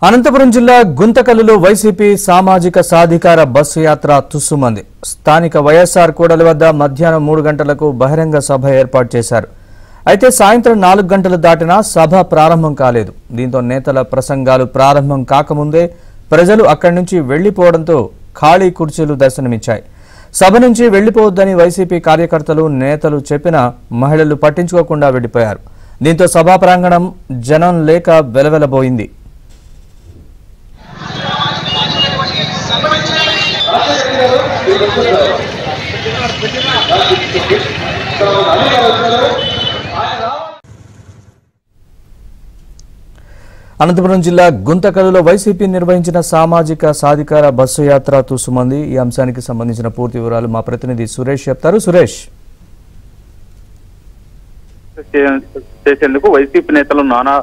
అనంతపురం జిల్లా గుంతకల్లులో వైసీపీ సామాజిక సాధికార బస్సు యాత్ర తుస్సుమంది. స్థానిక వైఎస్ఆర్ కూడలి వద్ద మధ్యాహ్నం 3 గంటలకు బహిరంగ సభ ఏర్పాటు చేశారు. అయితే సాయంత్రం 4 గంటలు దాటినా సభ ప్రారంభం కాలేదు. దీంతో నేతల ప్రసంగాలు ప్రారంభం కాకముందే ప్రజలు అక్కడి నుంచి వెళ్లిపోవడంతో ఖాళీ కుర్చీలు దర్శనమిచ్చాయి. సభ నుంచి వెళ్లిపోవద్దని వైసీపీ కార్యకర్తలు నేతలు చెప్పినా మహిళలు పట్టించుకోకుండా వెళ్లిపోయారు. దీంతో సభా ప్రాంగణం జనం లేక వెలవెలబోయింది. అనంతపురం జిల్లా గుంతకల్లులో వైసీపీ నిర్వహించిన సామాజిక సాధికార బస్సు యాత్ర తుస్సుమంది. ఈ అంశానికి సంబంధించిన పూర్తి వివరాలు మా ప్రతినిధి సురేష్ చెప్తారు. సురేష్, చేసేందుకు వైసీపీ నేతలు నానా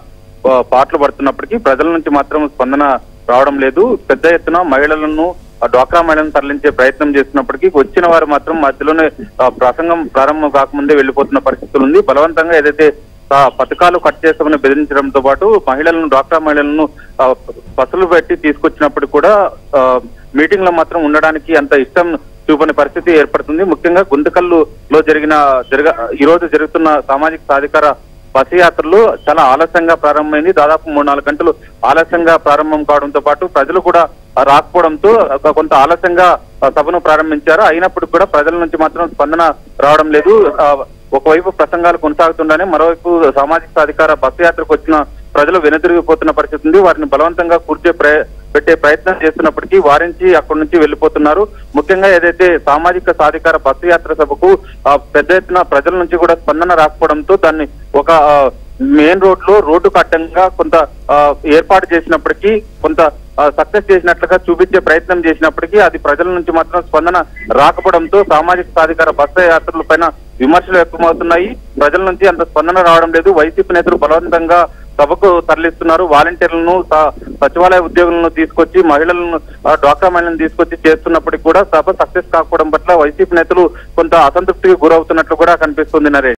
పాటలు పడుతున్నప్పటికీ ప్రజల నుంచి మాత్రం స్పందన రావడం లేదు. పెద్ద ఎత్తున మహిళలను డ్వాక్రా మహిళలను తరలించే ప్రయత్నం చేస్తున్నప్పటికీ వచ్చిన వారు మాత్రం మధ్యలోనే ప్రసంగం ప్రారంభం కాకముందే వెళ్లిపోతున్న పరిస్థితులు ఉంది. బలవంతంగా ఏదైతే పథకాలు కట్ చేస్తామని బెదిరించడంతో పాటు మహిళలను డ్వాక్రా మహిళలను బస్సులు పెట్టి తీసుకొచ్చినప్పుడు కూడా మీటింగ్ లో మాత్రం ఉండడానికి అంత ఇష్టం చూపని పరిస్థితి ఏర్పడుతుంది. ముఖ్యంగా గుంతకల్లులో ఈ రోజు జరుగుతున్న సామాజిక సాధికార బస్సు యాత్రలు చాలా ఆలస్యంగా ప్రారంభమైంది. దాదాపు 3-4 గంటలు ఆలస్యంగా ప్రారంభం కావడంతో పాటు ప్రజలు కూడా రాకపోవడంతో కొంత ఆలస్యంగా సభను ప్రారంభించారు. అయినప్పుడు కూడా ప్రజల నుంచి మాత్రం స్పందన రావడం లేదు. ఒకవైపు ప్రసంగాలు కొనసాగుతుండనే మరోవైపు సామాజిక సాధికార బస్సు యాత్రకు వచ్చిన ప్రజలు వెనుదిరిగిపోతున్న పరిస్థితి ఉంది. వారిని బలవంతంగా పెట్టే ప్రయత్నం చేస్తున్నప్పటికీ వారించి అక్కడి నుంచి వెళ్లిపోతున్నారు. ముఖ్యంగా ఏదైతే సామాజిక సాధికార బస్సు యాత్ర సభకు పెద్ద ఎత్తున ప్రజల నుంచి కూడా స్పందన రాకపోవడంతో దాన్ని ఒక మెయిన్ రోడ్డుకు అడ్డంగా కొంత ఏర్పాటు చేసినప్పటికీ కొంత సక్సెస్ చేసినట్లుగా చూపించే ప్రయత్నం చేసినప్పటికీ అది ప్రజల నుంచి మాత్రం స్పందన రాకపోవడంతో సామాజిక సాధికార బస్సు యాత్రల పైన విమర్శలు వ్యక్తమవుతున్నాయి. ప్రజల నుంచి అంత స్పందన రావడం లేదు. వైసీపీ నేతలు బలవంతంగా సభకు తరలిస్తున్నారు. వాలంటీర్లను సచివాలయ ఉద్యోగులను తీసుకొచ్చి మహిళలను డ్వాక్రా మహిళలను తీసుకొచ్చి చేస్తున్నప్పటికీ కూడా సభ సక్సెస్ కాకపోవడం పట్ల వైసీపీ నేతలు కొంత అసంతృప్తికి గురవుతున్నట్లు కూడా కనిపిస్తుంది. నరేష్.